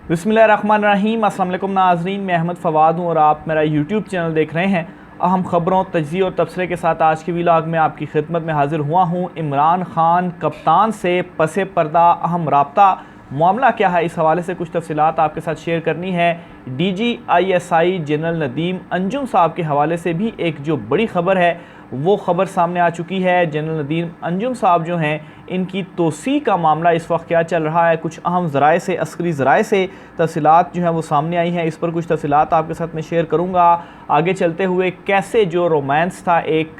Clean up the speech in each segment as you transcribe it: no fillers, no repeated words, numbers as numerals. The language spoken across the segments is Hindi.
बिस्मिल्लाहिर्रहमानिर्रहीम। अस्सलाम वालेकुम नाज़रीन, मैं अहमद फ़वाद हूँ और आप मेरा यूट्यूब चैनल देख रहे हैं। अहम ख़बरों, तज्ज़िये और तबसरे के साथ आज की व्लॉग में आपकी खिदमत में हाज़िर हुआ हूँ। इमरान खान कप्तान से पसे पर्दा अहम राब्ता, मामला क्या है, इस हवाले से कुछ तफसीलात आपके साथ शेयर करनी है। DGISI जनरल नदीम अंजुम साहब के हवाले से भी एक जो बड़ी ख़बर है वो ख़बर सामने आ चुकी है। जनरल नदीम अंजुम साहब जो हैं, इनकी तोसी का मामला इस वक्त क्या चल रहा है, कुछ अहम ज़राए से, अस्करी ज़राए से तफसीलात जो हैं वो सामने आई हैं। इस पर कुछ तफसीलात आपके साथ में शेयर करूँगा। आगे चलते हुए कैसे जो रोमांस था एक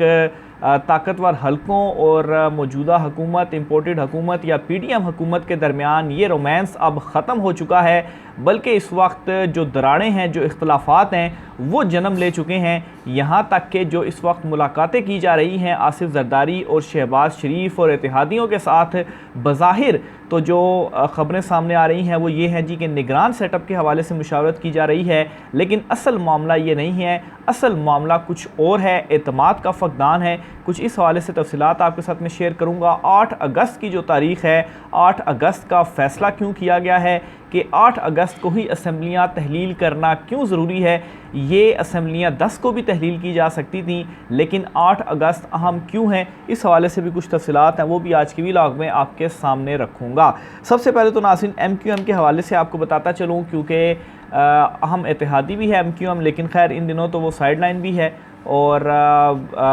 ताकतवर हलकों और मौजूदा हुकूमत, इम्पोर्टेड हुकूमत या PDM हुकूमत के दरमियान, ये रोमांस अब ख़त्म हो चुका है, बल्कि इस वक्त जो दरारें हैं, जो इख्तलाफात हैं वो जन्म ले चुके हैं। यहाँ तक कि जो इस वक्त मुलाकातें की जा रही हैं आसिफ जरदारी और शहबाज शरीफ और इत्तेहादियों के साथ, बज़ाहिर तो जो ख़बरें सामने आ रही हैं वो ये हैं जी कि निगरान सेटअप के हवाले से मुशावरत की जा रही है, लेकिन असल मामला ये नहीं है। असल मामला कुछ और है, एतमाद का फ़क़दान है। कुछ इस हवाले से तफसीलात आपके साथ में शेयर करूँगा। 8 अगस्त की जो तारीख़ है, 8 अगस्त का फ़ैसला क्यों किया गया है कि 8 अगस्त को ही असम्बलियाँ तहलील करना क्यों ज़रूरी है। ये असम्बलियाँ 10 को भी तहलील की जा सकती थी, लेकिन 8 अगस्त अहम क्यों है, इस हवाले से भी कुछ तफसीलात हैं, वो भी आज की व्लॉग में आपके सामने रखूँगा। सबसे पहले तो नाज़रीन MQM के हवाले से आपको बताता चलूँ, क्योंकि अहम इत्तेहादी भी है MQM, लेकिन खैर इन दिनों तो वो साइड लाइन भी है और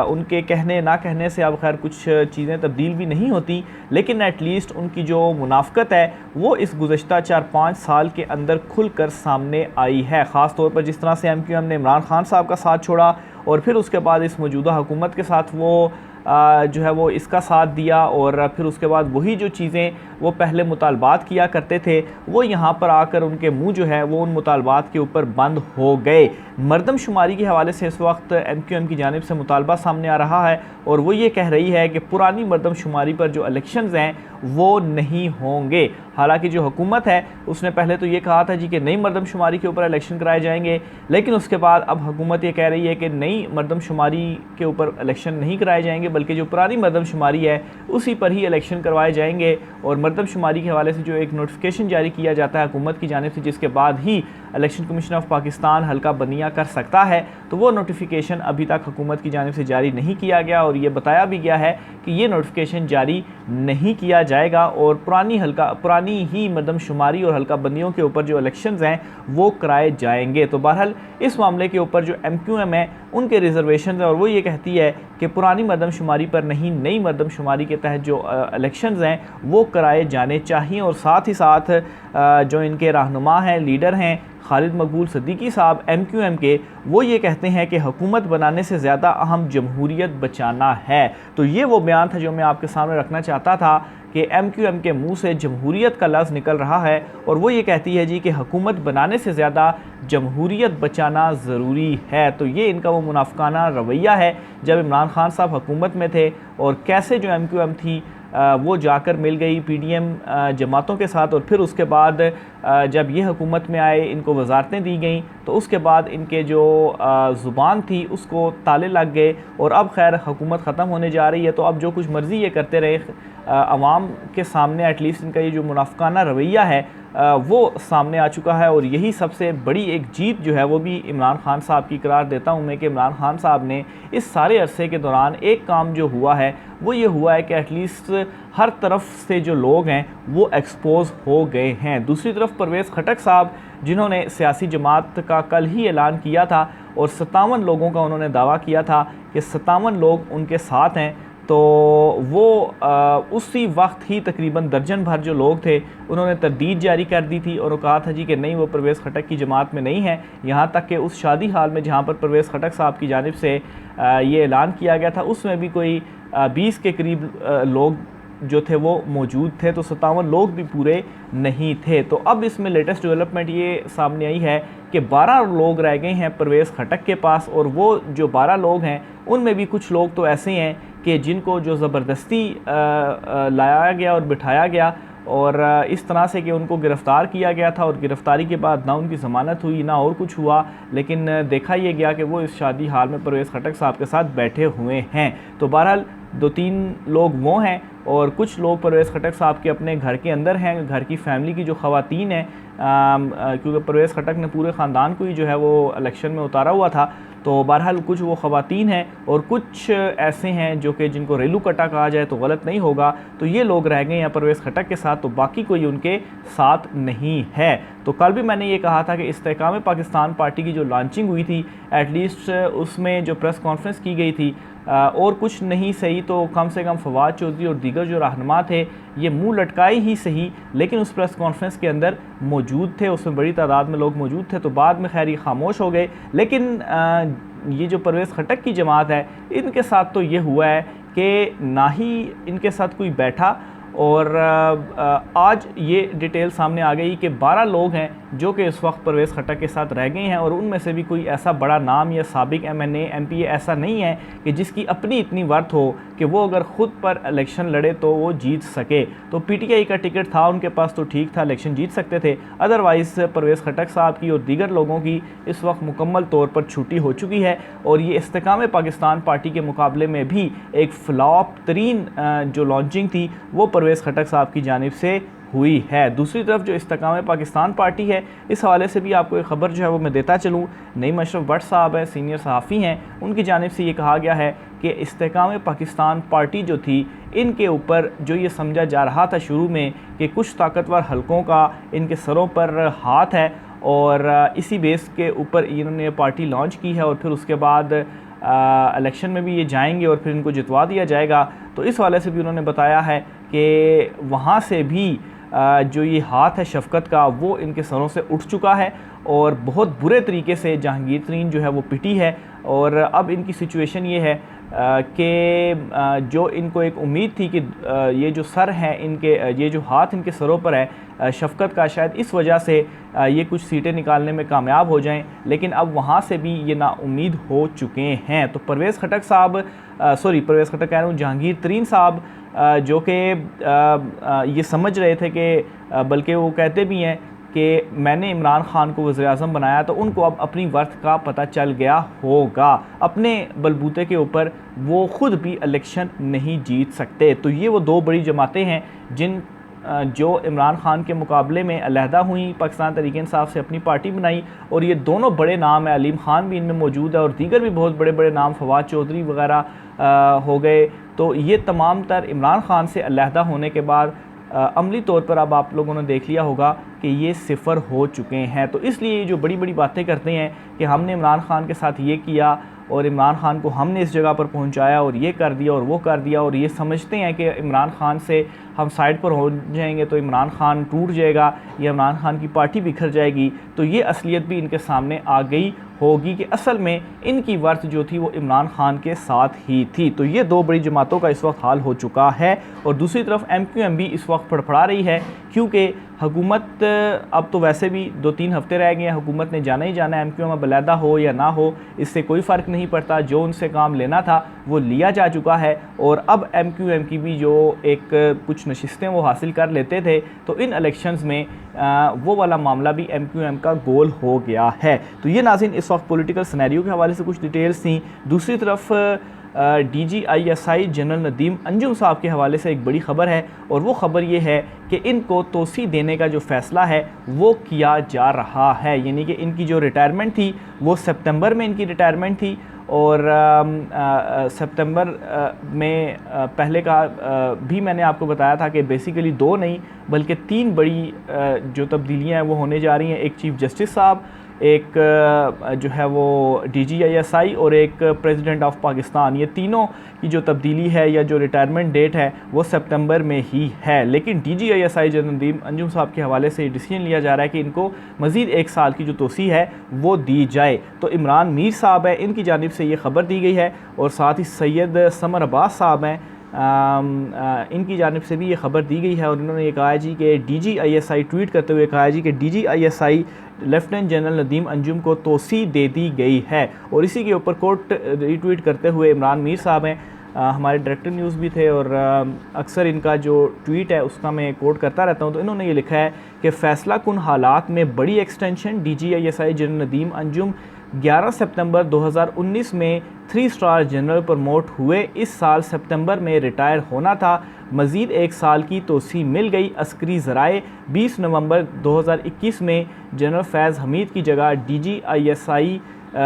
उनके कहने ना कहने से अब खैर कुछ चीज़ें तब्दील भी नहीं होती, लेकिन एटलीस्ट उनकी जो मुनाफ़कत है वो इस गुज़श्ता 4-5 साल के अंदर खुल कर सामने आई है। ख़ास तौर पर जिस तरह से MQM ने इमरान खान साहब का साथ छोड़ा और फिर उसके बाद इस मौजूदा हुकूमत के साथ वो जो है वो इसका साथ दिया, और फिर उसके बाद वही जो चीज़ें वो पहले मुतालबात किया करते थे वो यहाँ पर आकर उनके मुंह जो है वो उन मुतालबात के ऊपर बंद हो गए। मरदमशुमारी के हवाले से इस वक्त MQM की जानिब से मुतालबा सामने आ रहा है और वो ये कह रही है कि पुरानी मरदमशुमारी पर जो इलेक्शंस हैं वो नहीं होंगे। हालांकि जो हुकूमत है उसने पहले तो ये कहा था जी कि नई मरदमशुमारी के ऊपर इलेक्शन कराए जाएंगे, लेकिन उसके बाद अब हुकूमत ये कह रही है कि नई मरदमशुमारी के ऊपर इलेक्शन नहीं कराए जाएंगे, बल्कि जो पुरानी मरदमशुमारी है उसी पर ही इलेक्शन करवाए जाएंगे। और मरदमशुमारी के हवाले से जो एक नोटिफिकेशन जारी किया जाता है हुकूमत की जानिब से, जिसके बाद ही इलेक्शन कमीशन ऑफ पाकिस्तान हल्का बंदियाँ कर सकता है, तो वो नोटिफिकेशन अभी तक हुकूमत की जानिब से जारी नहीं किया गया और ये बताया भी गया है कि ये नोटिफिकेशन जारी नहीं किया जाएगा और पुरानी ही मरदमशुमारी और हल्का बंदियों के ऊपर जो इलेक्शंस हैं वो कराए जाएंगे। तो बहरहाल इस मामले के ऊपर जो MQM है उनके रिजर्वेशन है और वो ये कहती है कि पुरानी मरदमशुमारी पर नहीं, नई मरदमशुमारी के तहत जो इलेक्शंस हैं वो कराए जाने चाहिए। और साथ ही साथ जो इनके रहनुमा हैं, लीडर हैं खालिद मकबूल सिद्दीकी साहब MQM के, वो ये कहते हैं कि हुकूमत बनाने से ज़्यादा अहम जमहूरियत बचाना है। तो ये वो बयान था जो मैं आपके सामने रखना चाहता था कि MQM के मुंह से जमहूरियत का लफ्ज़ निकल रहा है और वो ये कहती है जी कि हुकूमत बनाने से ज़्यादा जमहूरियत बचाना ज़रूरी है। तो ये इनका वो मुनाफिकाना रवैया है जब इमरान खान साहब हुकूमत में थे और कैसे जो MQM थी वो जाकर मिल गई PDM जमातों के साथ, और फिर उसके बाद जब ये हुकूमत में आए, इनको वजारतें दी गई, तो उसके बाद इनके जो ज़ुबान थी उसको ताले लग गए और अब खैर हुकूमत ख़त्म होने जा रही है, तो अब जो कुछ मर्ज़ी ये करते रहे, आवाम के सामने एटलीस्ट इनका ये जो मुनाफिकाना रवैया है वो सामने आ चुका है। और यही सबसे बड़ी एक जीत जो है वो भी इमरान खान साहब की करार देता हूँ मैं कि इमरान खान साहब ने इस सारे अरसे के दौरान एक काम जो हुआ है वो ये हुआ है कि एटलीस्ट हर तरफ से जो लोग हैं वो एक्सपोज हो गए हैं। दूसरी तरफ परवेज़ खटक साहब, जिन्होंने सियासी जमात का कल ही ऐलान किया था और 57 लोगों का उन्होंने दावा किया था कि 57 लोग उनके साथ हैं, तो वो उसी वक्त ही तकरीबन दर्जन भर जो लोग थे उन्होंने तरदीद जारी कर दी थी और वो कहा था जी कि नहीं, वो परवेज़ खटक की जमात में नहीं है। यहाँ तक कि उस शादी हाल में जहाँ पर परवेज़ खटक साहब की जानिब से ये ऐलान किया गया था उसमें भी कोई 20 के करीब लोग जो थे वो मौजूद थे, तो 57 लोग भी पूरे नहीं थे। तो अब इसमें लेटेस्ट डेवलपमेंट ये सामने आई है कि 12 लोग रह गए हैं परवेज़ खटक के पास, और वो जो 12 लोग हैं उनमें भी कुछ लोग तो ऐसे हैं कि जिनको जो ज़बरदस्ती लाया गया और बिठाया गया और इस तरह से कि उनको गिरफ़्तार किया गया था और गिरफ़्तारी के बाद ना उनकी ज़मानत हुई ना और कुछ हुआ, लेकिन देखा यह गया कि वो इस शादी हाल में परवेज़ खटक साहब के साथ बैठे हुए हैं। तो बहरहाल 2-3 लोग वो हैं और कुछ लोग परवेज़ खटक साहब के अपने घर के अंदर हैं, घर की फैमिली की जो ख़वातीन हैं, क्योंकि परवेज़ खटक ने पूरे ख़ानदान को ही जो है वो इलेक्शन में उतारा हुआ था। तो बहरहाल कुछ वो ख़वातीन हैं और कुछ ऐसे हैं जो कि जिनको रेलू कटा कहा जाए तो गलत नहीं होगा, तो ये लोग रह गए हैं परवेज़ खटक के साथ, तो बाकी कोई उनके साथ नहीं है। तो कल भी मैंने ये कहा था कि इस्तेहकाम पाकिस्तान पार्टी की जो लॉन्चिंग हुई थी, एटलीस्ट उसमें जो प्रेस कॉन्फ्रेंस की गई थी, और कुछ नहीं सही तो कम से कम फवाद चौधरी और दीगर जो रहनुमा थे ये मुंह लटकाए ही सही, लेकिन उस प्रेस कॉन्फ्रेंस के अंदर मौजूद थे, उसमें बड़ी तादाद में लोग मौजूद थे। तो बाद में खैर ये खामोश हो गए। लेकिन ये जो परवेज़ खटक की जमात है, इनके साथ तो ये हुआ है कि ना ही इनके साथ कोई बैठा, और आज ये डिटेल सामने आ गई कि 12 लोग हैं जो कि इस वक्त परवेज़ खटक के साथ रह गए हैं, और उनमें से भी कोई ऐसा बड़ा नाम या साबिक MNA MPA ऐसा नहीं है कि जिसकी अपनी इतनी वर्थ हो कि वो अगर ख़ुद पर इलेक्शन लड़े तो वो जीत सके। तो PTI का टिकट था उनके पास तो ठीक था, इलेक्शन जीत सकते थे, अदरवाइज़ परवेज़ खटक साहब की और दीगर लोगों की इस वक्त मुकम्मल तौर पर छुट्टी हो चुकी है। और ये इस्तेहकाम पाकिस्तान पार्टी के मुकाबले में भी एक फ्लॉप तरीन जो लॉन्चिंग थी वो परवेज़ खटक साहब की जानिब से हुई है। दूसरी तरफ जो इस्तेहकाम पाकिस्तान पार्टी है, इस हवाले से भी आपको एक ख़बर जो है वो मैं देता चलूँ। नईम अशरफ भट्ट साहब हैं, सीनियर सहाफ़ी हैं, उनकी जानिब से ये कहा गया है कि इस्तेहकाम पाकिस्तान पार्टी जो थी, इनके ऊपर जो ये समझा जा रहा था शुरू में कि कुछ ताकतवर हलकों का इनके सरों पर हाथ है, और इसी बेस के ऊपर इन्होंने पार्टी लॉन्च की है, और फिर उसके बाद इलेक्शन में भी ये जाएंगे और फिर इनको जितवा दिया जाएगा। तो इस हवाले से भी उन्होंने बताया है कि वहाँ से भी जो ये हाथ है शफ़क़त का वो इनके सरों से उठ चुका है, और बहुत बुरे तरीके से जहांगीर तरीन जो है वो पिटी है। और अब इनकी सिचुएशन ये है कि जो इनको एक उम्मीद थी कि ये जो सर हैं इनके, ये जो हाथ इनके सरों पर है शफ़क़त का, शायद इस वजह से ये कुछ सीटें निकालने में कामयाब हो जाएं, लेकिन अब वहाँ से भी ये नाउम्मीद हो चुके हैं। तो परवेज़ खटक साहब, परवेज़ खटक कह रहा हूँ, जहांगीर तरीन साहब जो कि ये समझ रहे थे कि बल्कि वो कहते भी हैं कि मैंने इमरान ख़ान को वज़ीर-ए-आज़म बनाया, तो उनको अब अपनी वर्थ का पता चल गया होगा। अपने बलबूते के ऊपर वो ख़ुद भी इलेक्शन नहीं जीत सकते। तो ये वो दो बड़ी जमातें हैं जिन जो इमरान ख़ान के मुकाबले में अलहदा हुई, पाकिस्तान तहरीक-ए-इंसाफ से अपनी पार्टी बनाई, और ये दोनों बड़े नाम हैं। अलीम ख़ान भी इनमें मौजूद है और दीगर भी बहुत बड़े बड़े नाम, फवाद चौधरी वगैरह हो गए। तो ये तमाम तर इमरान ख़ान से अलहदा होने के बाद अमली तौर पर अब आप लोगों ने देख लिया होगा कि ये सिफर हो चुके हैं। तो इसलिए ये जो बड़ी बड़ी बातें करते हैं कि हमने इमरान ख़ान के साथ ये किया और इमरान ख़ान को हमने इस जगह पर पहुंचाया और ये कर दिया और वो कर दिया, और ये समझते हैं कि इमरान ख़ान से हम साइड पर हो जाएंगे तो इमरान ख़ान टूट जाएगा या इमरान ख़ान की पार्टी बिखर जाएगी। तो ये असलियत भी इनके सामने आ गई होगी कि असल में इनकी वर्थ जो थी वो इमरान ख़ान के साथ ही थी। तो ये दो बड़ी जमातों का इस वक्त हाल हो चुका है। और दूसरी तरफ MQM भी इस वक्त फड़फड़ा रही है, क्योंकि हुकूमत अब तो वैसे भी 2-3 हफ़्ते रह गए हैं, हुकूमत ने जाना ही जाना है। MQM अब अलहदा हो या ना हो इससे कोई फ़र्क नहीं पड़ता, जो उनसे काम लेना था वो लिया जा चुका है। और अब MQM की भी जो एक कुछ नशिस्तें वो हासिल कर लेते थे, तो इन इलेक्शंस में वो वाला मामला भी MQM का गोल हो गया है। तो ये नाज़रीन इस वक्त पॉलिटिकल सिनेरियो के हवाले से कुछ डिटेल्स थी। दूसरी तरफ DGISI जनरल नदीम अंजुम साहब के हवाले से एक बड़ी ख़बर है, और वो ख़बर ये है कि इनको तोसी देने का जो फ़ैसला है वो किया जा रहा है। यानी कि इनकी जो रिटायरमेंट थी वो सितंबर में इनकी रिटायरमेंट थी, और सितंबर में पहले का भी मैंने आपको बताया था कि बेसिकली 2 नहीं बल्कि 3 बड़ी जो तब्दीलियाँ हैं वो होने जा रही हैं। एक चीफ़ जस्टिस साहब, एक जो है वो DGISI और एक प्रेसिडेंट ऑफ पाकिस्तान। ये तीनों की जो तब्दीली है या जो रिटायरमेंट डेट है वो सितंबर में ही है। लेकिन DGISI जनरल नदीम अंजुम साहब के हवाले से डिसीजन लिया जा रहा है कि इनको मज़ीद 1 साल की जो तोसी है वो दी जाए। तो इमरान मीर साहब है, इनकी जानिब से ये ख़बर दी गई है, और साथ ही सैयद समर अब्बास साहब हैं, इनकी जानिब से भी ये ख़बर दी गई है। और इन्होंने ये कहा है जी कि DGISI ट्वीट करते हुए कहा है जी कि DGISI lieutenant general Nadeem Anjum को तोसी दे दी गई है। और इसी के ऊपर कोट रीट्वीट करते हुए इमरान मीर साहब हैं, हमारे डायरेक्टर न्यूज़ भी थे, और अक्सर इनका जो ट्वीट है उसका मैं कोट करता रहता हूं। तो इन्होंने ये लिखा है कि फ़ैसला कुन हालात में बड़ी extension DGISI general Nadeem Anjum 11 सितंबर 2019 में 3 स्टार जनरल प्रमोट हुए। इस साल सितंबर में रिटायर होना था। मज़ीद 1 साल की तोसी मिल गई। अस्करी ज़राए 20 नवंबर 2021 में जनरल फैज़ हमीद की जगह DGISI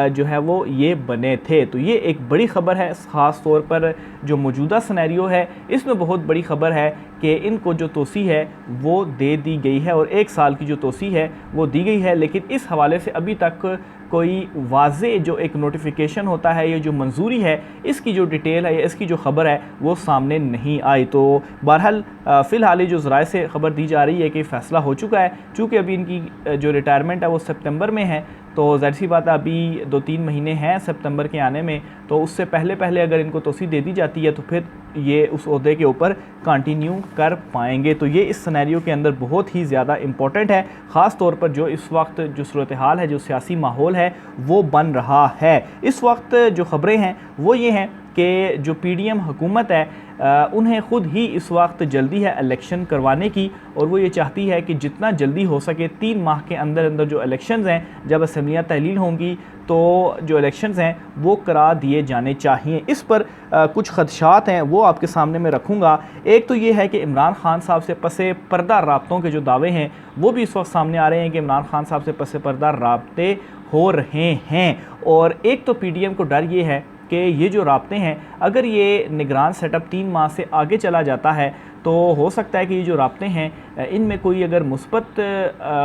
जो है वो ये बने थे। तो ये एक बड़ी ख़बर है, ख़ास तौर पर जो मौजूदा सिनेरियो है इसमें बहुत बड़ी ख़बर है कि इनको जो तोसी है वो दे दी गई है और 1 साल की जो तोसी है वो दी गई है। लेकिन इस हवाले से अभी तक कोई वाज़े जो एक नोटिफिकेशन होता है, ये जो मंजूरी है, इसकी जो डिटेल है या इसकी जो ख़बर है वो सामने नहीं आई। तो बहरहाल फ़िलहाल जो ज़राए से ख़बर दी जा रही है कि फ़ैसला हो चुका है। चूँकि अभी इनकी जो रिटायरमेंट है वो सितंबर में है, तो ज़ाहिर सी बात है अभी 2-3 महीने हैं सितंबर के आने में, तो उससे पहले अगर इनको तोसी दे दी जाती है तो फिर ये उस ओहदे के ऊपर कंटिन्यू कर पाएंगे। तो ये इस सिनेरियो के अंदर बहुत ही ज़्यादा इम्पोर्टेंट है, ख़ास तौर पर जो इस वक्त जो सूरत हाल है, जो सियासी माहौल है वो बन रहा है। इस वक्त जो ख़बरें हैं वो ये हैं कि जो PDM हुकूमत है उन्हें ख़ुद ही इस वक्त जल्दी है इलेक्शन करवाने की, और वो ये चाहती है कि जितना जल्दी हो सके 3 माह के अंदर अंदर जो इलेक्शंस हैं, जब असम्बलियाँ तहलील होंगी तो जो इलेक्शंस हैं वो करा दिए जाने चाहिए। इस पर कुछ खदशात हैं वो आपके सामने मैं रखूँगा। एक तो ये है कि इमरान खान साहब से पसे पर्दा राब्तों के जो दावे हैं वो भी इस वक्त सामने आ रहे हैं कि इमरान खान साहब से पसे पर्दा राब्ते हो रहे हैं। और एक तो PDM को डर ये है कि ये जो राब्ते हैं, अगर ये निगरान सेटअप 3 माह से आगे चला जाता है तो हो सकता है कि ये जो राब्ते हैं इनमें कोई अगर मुस्बत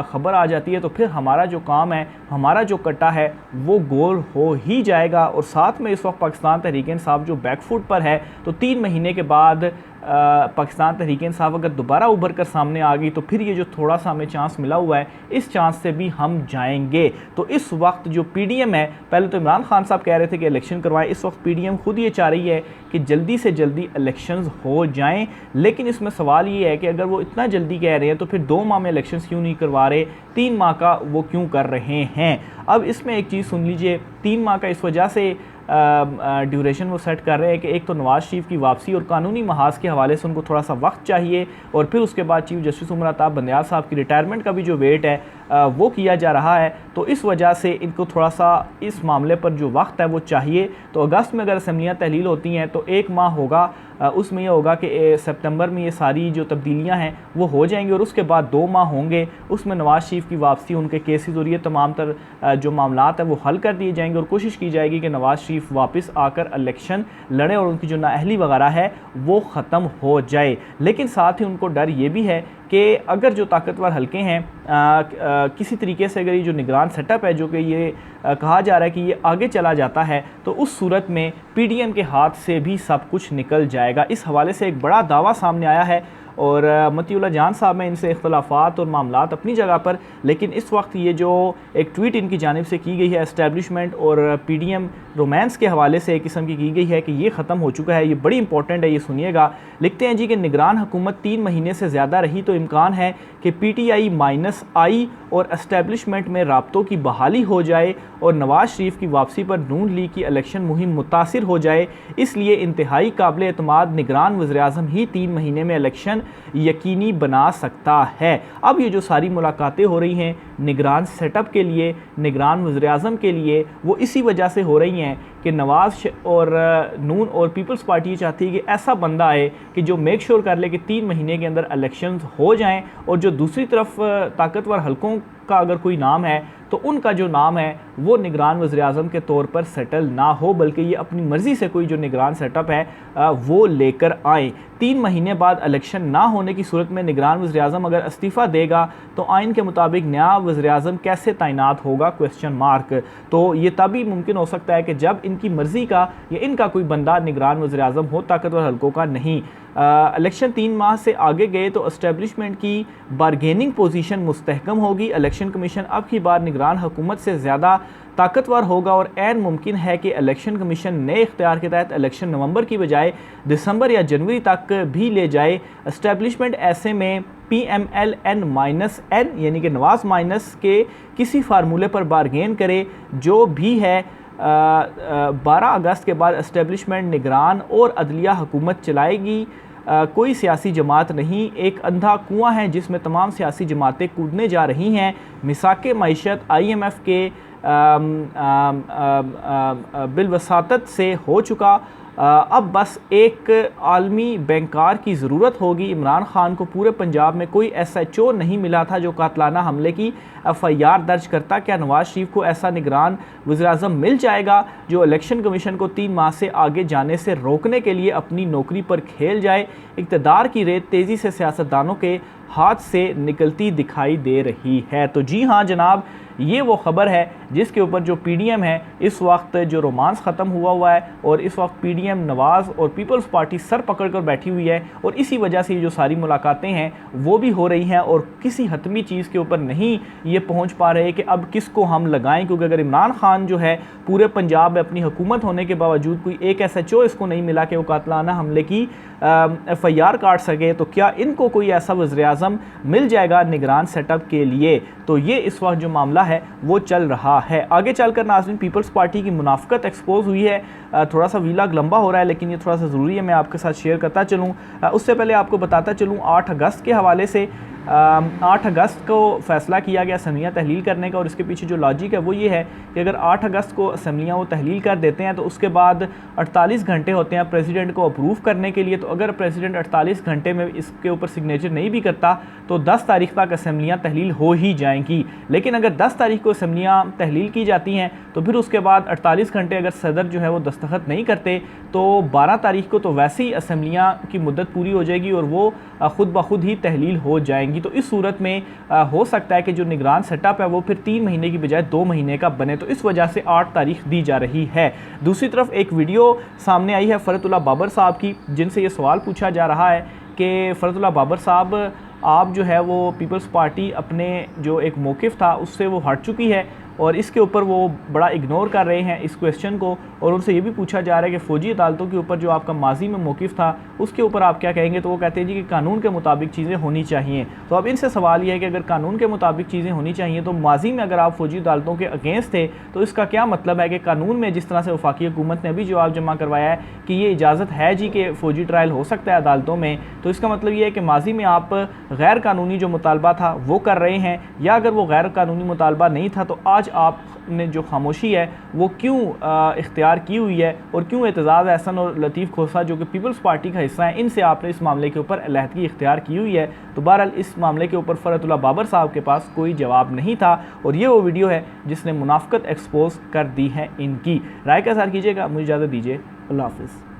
ख़बर आ जाती है तो फिर हमारा जो काम है, हमारा जो कट्टा है वो गोल हो ही जाएगा। और साथ में इस वक्त पाकिस्तान तहरीक इंसाफ जो बैकफुट पर है, तो 3 महीने के बाद पाकिस्तान तहरीक इंसाफ अगर दोबारा उभर कर सामने आ गई तो फिर ये जो थोड़ा सा हमें चांस मिला हुआ है, इस चांस से भी हम जाएंगे। तो इस वक्त जो PDM है, पहले तो इमरान खान साहब कह रहे थे कि इलेक्शन करवाएं, इस वक्त PDM खुद ये चाह रही है कि जल्दी से जल्दी इलेक्शंस हो जाएं। लेकिन इसमें सवाल ये है कि अगर वो इतना जल्दी कह रहे हैं तो फिर 2 माह में इलेक्शंस क्यों नहीं करवा रहे, 3 माह का वो क्यों कर रहे हैं। अब इसमें एक चीज़ सुन लीजिए, 3 माह का इस वजह से ड्यूरेशन वो सेट कर रहे हैं कि एक तो नवाज़ शरीफ की वापसी और कानूनी महाज के हवाले से उनको थोड़ा सा वक्त चाहिए, और फिर उसके बाद चीफ जस्टिस उमर अताब बंदयाल साहब की रिटायरमेंट का भी जो वेट है वो किया जा रहा है। तो इस वजह से इनको थोड़ा सा इस मामले पर जो वक्त है वो चाहिए। तो अगस्त में अगर असम्बलियाँ तहलील होती हैं तो 1 माह होगा, उसमें यह होगा कि सितंबर में ये सारी जो तब्दीलियां हैं वो हो जाएंगी, और उसके बाद 2 माह होंगे, उसमें नवाज़ शरीफ की वापसी, उनके केसेस और ये तमाम तर जो मामलात हैं वो हल कर दिए जाएंगे, और कोशिश की जाएगी कि नवाज़ शरीफ वापस आकर इलेक्शन लड़े और उनकी जो नाअहली वगैरह है वो ख़त्म हो जाए। लेकिन साथ ही उनको डर ये भी है कि अगर जो ताकतवर हलके हैं किसी तरीके से अगर ये जो निगरान सेटअप है, जो कि ये कहा जा रहा है कि ये आगे चला जाता है, तो उस सूरत में PDM के हाथ से भी सब कुछ निकल जाएगा। इस हवाले से एक बड़ा दावा सामने आया है, और मतीउल्लाह जान साहब में इनसे इख्तलाफात और मामलात अपनी जगह पर, लेकिन इस वक्त ये जो एक ट्वीट इनकी जानिब से की गई है एस्टेब्लिशमेंट और PDM रोमांस के हवाले से एक किस्म की गई है कि ये ख़त्म हो चुका है। ये बड़ी इंपॉर्टेंट है, ये सुनिएगा। लिखते हैं जी कि निगरान हुकूमत 3 महीने से ज़्यादा रही तो इम्कान है कि PTI-I और एस्टेब्लिशमेंट में राब्तों की बहाली हो जाए और नवाज़ शरीफ की वापसी पर नून लीग की इलेक्शन मुहिम मुतासिर हो जाए। इसलिए इंतहाई काबिल एतमाद निगरान वज़ीर-ए-आज़म ही 3 महीने में इलेक्शन यकीनी बना सकता है। अब ये जो सारी मुलाकातें हो रही हैं निगरान सेटअप के लिए, निगरान वज़ीर-ए-आज़म के लिए, वो इसी वजह से हो रही हैं कि नवाज़ और नून और पीपल्स पार्टी ये चाहती है कि ऐसा बंदा आए कि जो मेक श्योर कर ले कि 3 महीने के अंदर इलेक्शंस हो जाएं, और जो दूसरी तरफ ताकतवर हलकों का अगर कोई नाम है तो उनका जो नाम है वो निगरान वज़ीर-ए-आज़म के तौर पर सेटल ना हो, बल्कि ये अपनी मर्ज़ी से कोई जो निगरान सेटअप है वो लेकर आए। 3 महीने बाद इलेक्शन ना होने की सूरत में निगरान वज़ीर-ए-आज़म अगर इस्तीफ़ा देगा तो आइन के मुताबिक नया वज़ीर-ए-आज़म कैसे तैनात होगा, क्वेश्चन मार्क। तो ये तभी मुमकिन हो सकता है कि जब इनकी मर्ज़ी का या इनका कोई बंदा निगरान वज़ीर-ए-आज़म हो, ताकतवर हलकों का नहीं। इलेक्शन 3 माह से आगे गए तो इस्टेब्लिशमेंट की बारगेनिंग पोजीशन मुस्तहकम होगी। इलेक्शन कमीशन अब की बार निगरान हुकूमत से ज़्यादा ताकतवर होगा, और ऐन मुमकिन है कि इलेक्शन कमीशन नए इख्तियार के तहत इलेक्शन नवंबर की बजाय दिसंबर या जनवरी तक भी ले जाए। इस्टेब्लिशमेंट ऐसे में PMLN-N यानी कि नवाज़ माइनस के किसी फार्मूले पर बारगेन करे जो भी है। 12 अगस्त के बाद इस्टेब्लिशमेंट निगरान और अदलिया हुकूमत चलाएगी। कोई सियासी जमात नहीं, एक अंधा कुआं है जिसमें तमाम सियासी जमातें कूदने जा रही हैं। मिसाके मईशत IMF के बिलवसातत से हो चुका। अब बस एक आलमी बैंकार की ज़रूरत होगी। इमरान खान को पूरे पंजाब में कोई SHO नहीं मिला था जो कातलाना हमले की FIR दर्ज करता। क्या नवाज शरीफ को ऐसा निगरान वज़ीर-ए-आज़म मिल जाएगा जो इलेक्शन कमीशन को 3 माह से आगे जाने से रोकने के लिए अपनी नौकरी पर खेल जाए? इक़्तिदार की रेत तेज़ी से सियासतदानों के हाथ से निकलती दिखाई दे रही है। तो जी हाँ जनाब, ये वो ख़बर है जिसके ऊपर जो PDM है इस वक्त जो रोमांस ख़त्म हुआ है और इस वक्त PDM नवाज़ और पीपल्स पार्टी सर पकड़ कर बैठी हुई है और इसी वजह से ये जो सारी मुलाकातें हैं वो भी हो रही हैं और किसी हतमी चीज़ के ऊपर नहीं ये पहुंच पा रहे कि अब किसको हम लगाएं, क्योंकि अगर इमरान खान जो है पूरे पंजाब में अपनी हुकूमत होने के बावजूद कोई एक SHO इसको नहीं मिला कि वो कातलाना हमले की FIR काट सके, तो क्या इनको कोई ऐसा वज़ीर-ए-आज़म मिल जाएगा निगरान सेटअप के लिए? तो ये इस वक्त जो मामला है वो चल रहा है। आगे चलकर नाज़रीन पीपल्स पार्टी की मुनाफ़िकत एक्सपोज हुई है। थोड़ा सा वीलॉग लंबा हो रहा है लेकिन ये थोड़ा सा ज़रूरी है, मैं आपके साथ शेयर करता चलूँ। उससे पहले आपको बताता चलूँ 8 अगस्त के हवाले से 8 अगस्त को फ़ैसला किया गया असम्बलियाँ तहलील करने का और इसके पीछे जो लॉजिक है वो ये है कि अगर 8 अगस्त को असम्बलियाँ वो तहलील कर देते हैं तो उसके बाद 48 घंटे होते हैं प्रेसिडेंट को अप्रूव करने के लिए। तो अगर प्रेसिडेंट 48 घंटे में इसके ऊपर सिग्नेचर नहीं भी करता तो 10 तारीख तक असम्बलियाँ तहलील हो ही जाएंगी। लेकिन अगर 10 तारीख को असम्बलियाँ तहलील की जाती हैं तो फिर उसके बाद 48 घंटे अगर सदर जो है वो दस्तखत नहीं करते तो 12 तारीख को तो वैसे ही असम्बलियाँ की मुद्दत पूरी हो जाएगी और वो ख़ुद ब खुद ही तहलील हो जाएंगी। तो इस सूरत में हो सकता है कि जो निगरान सेटअप है वो फिर 3 महीने की बजाय 2 महीने का बने, तो इस वजह से 8 तारीख दी जा रही है। दूसरी तरफ एक वीडियो सामने आई है फ़रतुल्लाह बाबर साहब की, जिनसे ये सवाल पूछा जा रहा है कि फ़रतुल्लाह बाबर साहब आप जो है वो पीपल्स पार्टी अपने जो एक मौक़िफ़ था उससे वो हट चुकी है और इसके ऊपर वो बड़ा इग्नोर कर रहे हैं इस क्वेश्चन को। और उनसे ये भी पूछा जा रहा है कि फ़ौजी अदालतों के ऊपर जो आपका माजी में मौक़िफ़ था उसके ऊपर आप क्या कहेंगे? तो वो कहते हैं जी कि कानून के मुताबिक चीज़ें होनी चाहिए। तो अब इनसे सवाल ये है कि अगर कानून के मुताबिक चीज़ें होनी चाहिए तो माजी में अगर आप फ़ौजी अदालतों के अगेंस्ट थे तो इसका क्या मतलब है कि कानून में जिस तरह से वफाकी हुकूमत ने अभी जवाब जमा करवाया है कि ये इजाज़त है जी कि फ़ौजी ट्रायल हो सकता है अदालतों में, तो इसका मतलब ये है कि माजी में आप गैर कानूनी जो मुतालबा था वो कर रहे हैं, या अगर वो गैर कानूनी मुतालबा नहीं था तो आज आपने जो खामोशी है वो क्यों इख्तियार की हुई है और क्यों एतजाज़ अहसन और लतीफ़ खोसा जो कि पीपल्स पार्टी का हिस्सा है इनसे आपने इस मामले के ऊपर अलहदगी इख्तियार की हुई है? तो बहरहाल इस मामले के ऊपर फ़रतुल्लाह बाबर साहब के पास कोई जवाब नहीं था और ये वो वीडियो है जिसने मुनाफ़िकत एक्सपोज कर दी है इनकी। राय का इज़हार कीजिएगा, मुझे इजाज़त दीजिए, अल्लाह हाफ़िज़।